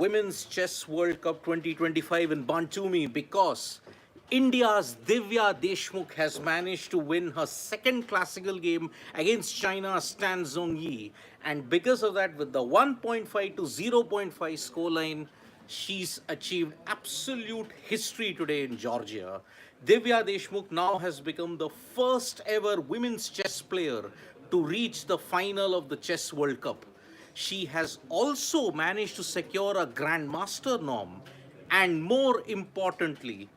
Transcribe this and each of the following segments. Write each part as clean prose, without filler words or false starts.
Women's Chess World Cup 2025 in Bantumi because India's Divya Deshmukh has managed to win her second classical game against China's Tab Zhongyi. And because of that, with the 1.5 to 0.5 scoreline, she's achieved absolute history today in Georgia. Divya Deshmukh now has become the first ever women's chess player to reach the final of the Chess World Cup. She has also managed to secure a Grandmaster norm. And more importantly,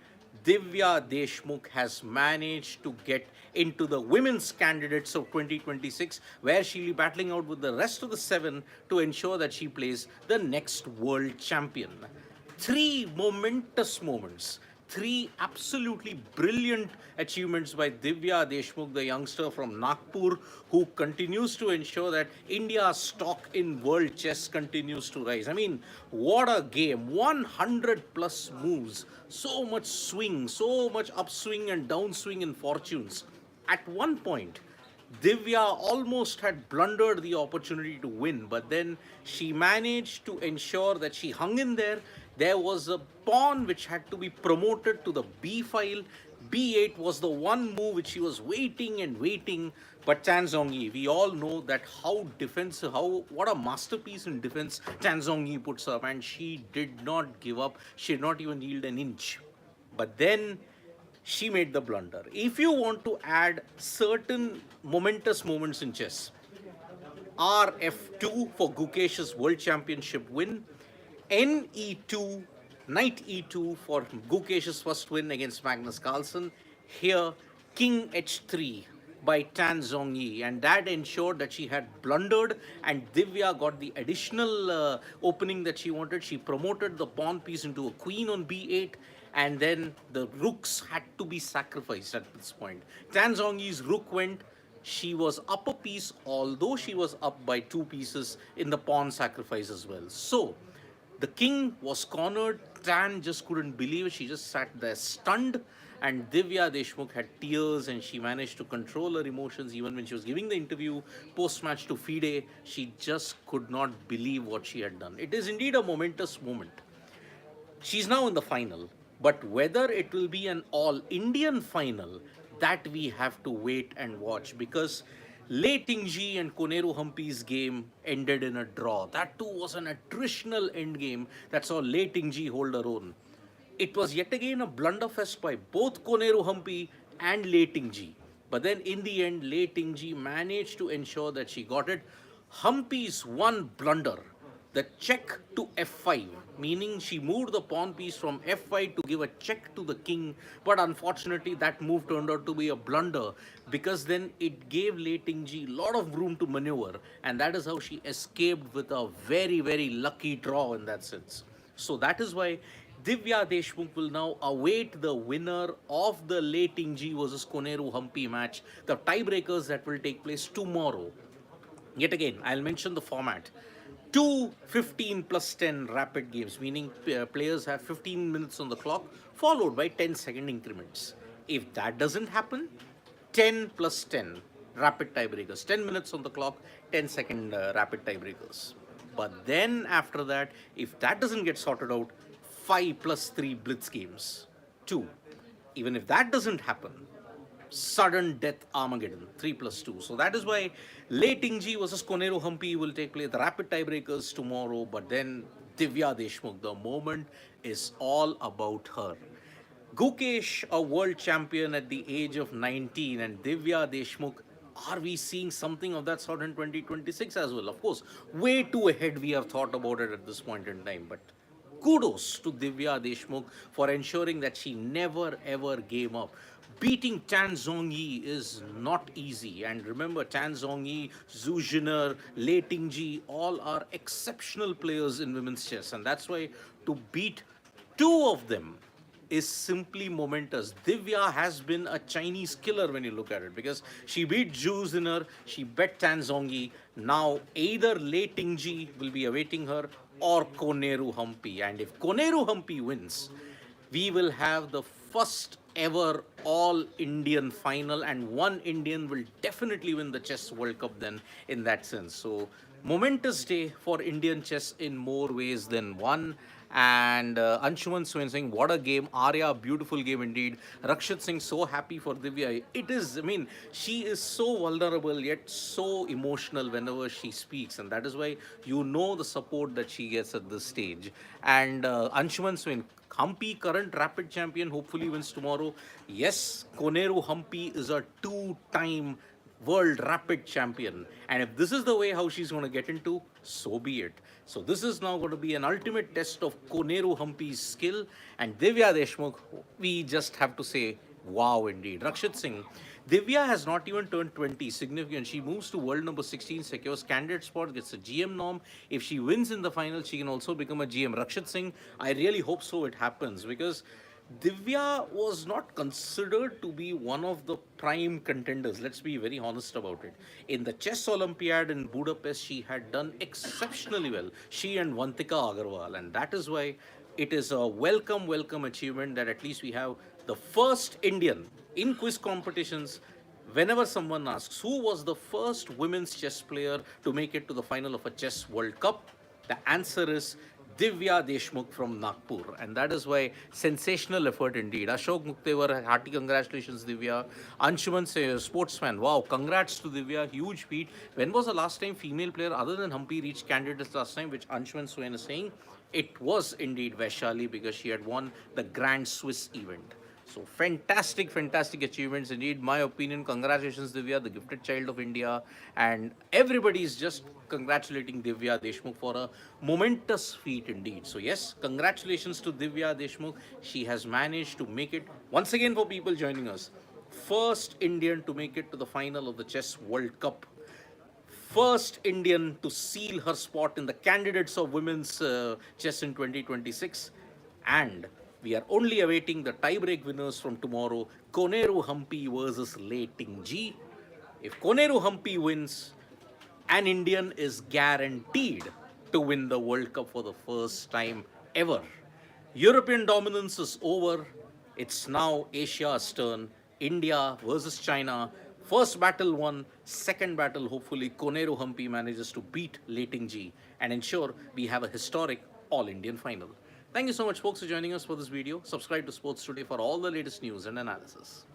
Divya Deshmukh has managed to get into the women's candidates of 2026, where she'll be battling out with the rest of the seven to ensure that she plays the next world champion. Three momentous moments, three absolutely brilliant achievements by Divya Deshmukh, the youngster from Nagpur, who continues to ensure that India's stock in world chess continues to rise. I mean, what a game! 100 plus moves, so much swing, so much upswing and downswing in fortunes. At one point, Divya almost had blundered the opportunity to win, but then she managed to ensure that she hung in there. There was a pawn which had to be promoted to the B file. B8 was the one move which she was waiting and waiting. But Tab Zhongyi, we all know that how defensive, how what a masterpiece in defense Tab Zhongyi puts up, and she did not give up. She did not even yield an inch. But then she made the blunder. If you want to add certain momentous moments in chess, RF2 for Gukesh's World Championship win, NE2, Knight E2 for Gukesh's first win against Magnus Carlsen. Here, King H3 by Tab Zhongyi, and that ensured that she had blundered, and Divya got the additional opening that she wanted. She promoted the pawn piece into a queen on B8, and then the rooks had to be sacrificed at this point. Tab Zhongyi's rook went. She was up a piece, although she was up by two pieces in the pawn sacrifice as well. So the king was cornered. Tan just couldn't believe it. She just sat there stunned. And Divya Deshmukh had tears, and she managed to control her emotions even when she was giving the interview post-match to FIDE. She just could not believe what she had done. It is indeed a momentous moment. She's now in the final, but whether it will be an all-Indian final, that we have to wait and watch, because Lei Tingjie and Koneru Humpy's game ended in a draw. That too was an attritional end game that saw Lei Tingjie hold her own. It was yet again a blunderfest by both Koneru Humpy and Lei Tingjie. But then in the end, Lei Tingjie managed to ensure that she got it. Humpy's one blunder, the check to f5, meaning she moved the pawn piece from f5 to give a check to the king. But unfortunately, that move turned out to be a blunder, because then it gave Lei Tingjie a lot of room to maneuver, and that is how she escaped with a very, very lucky draw in that sense. So that is why Divya Deshmukh will now await the winner of the Lei Tingjie versus Koneru Humpy match, the tiebreakers that will take place tomorrow. Yet again, I'll mention the format. Two 15 plus 10 rapid games, meaning players have 15 minutes on the clock, followed by 10-second increments. If that doesn't happen, 10 plus 10 rapid tiebreakers. 10 minutes on the clock, 10-second rapid tiebreakers. But then after that, if that doesn't get sorted out, 5 plus 3 blitz games. 2. Even if that doesn't happen, sudden death Armageddon, 3 plus 2. So that is why Lei Tingjie versus Koneru Humpy will take place, the rapid tiebreakers tomorrow. But then Divya Deshmukh, the moment is all about her. Gukesh, a world champion at the age of 19, and Divya Deshmukh, are we seeing something of that sort in 2026 as well? Of course, way too ahead we have thought about it at this point in time, but kudos to Divya Deshmukh for ensuring that she never ever gave up. Beating Tab Zhongyi is not easy. And remember, Tab Zhongyi, Zhu Jiner, Lei Tingjie, all are exceptional players in women's chess. And that's why to beat two of them is simply momentous. Divya has been a Chinese killer when you look at it, because she beat Zhu Jiner, she bet Tab Zhongyi. Now either Lei Tingjie will be awaiting her or Koneru Humpy. And if Koneru Humpy wins, we will have the first ever all Indian final, and one Indian will definitely win the Chess World Cup then in that sense. So Momentous day for Indian chess in more ways than one. And Anshuman Swain saying, what a game. Arya, beautiful game indeed. Rakshit Singh, so happy for Divya. It is, I mean, she is so vulnerable yet so emotional whenever she speaks. And that is why you know the support that she gets at this stage. And Anshuman Swain, Humpy, current rapid champion, hopefully wins tomorrow. Yes, Koneru Humpy is a two-time world rapid champion. And if this is the way how she's going to get into, so be it. So this is now going to be an ultimate test of Koneru Humpy's skill. And Divya Deshmukh, we just have to say, wow indeed. Rakshit Singh, Divya has not even turned 20, significant. She moves to world number 16, secures candidate spot, gets a GM norm. If she wins in the final, she can also become a GM. Rakshit Singh, I really hope so it happens, because Divya was not considered to be one of the prime contenders. Let's be very honest about it. In the chess Olympiad in Budapest, she had done exceptionally well. She and Vantika Agarwal, and that is why it is a welcome achievement that at least we have the first Indian in quiz competitions. Whenever someone asks who was the first women's chess player to make it to the final of a chess World Cup, the answer is Divya Deshmukh from Nagpur. And that is why sensational effort indeed. Ashok Muktevar, hearty congratulations, Divya. Anshuman says, sportsman, wow, congrats to Divya, huge feat. When was the last time female player other than Humpy reached candidates last time, which Anshuman Swain is saying? It was indeed Vaishali, because she had won the Grand Swiss event. So fantastic achievements indeed. My opinion, congratulations Divya, the gifted child of India. And everybody is just congratulating Divya Deshmukh for a momentous feat indeed. So yes, congratulations to Divya Deshmukh. She has managed to make it, once again for people joining us, first Indian to make it to the final of the Chess World Cup, first Indian to seal her spot in the candidates of women's chess in 2026. And we are only awaiting the tiebreak winners from tomorrow, Koneru Humpy versus Lei Tingjie. If Koneru Humpy wins, an Indian is guaranteed to win the World Cup for the first time ever. European dominance is over. It's now Asia's turn. India versus China. First battle won. Second battle, hopefully, Koneru Humpy manages to beat Lei Tingjie and ensure we have a historic all-Indian final. Thank you so much, folks, for joining us for this video. Subscribe to Sports Today for all the latest news and analysis.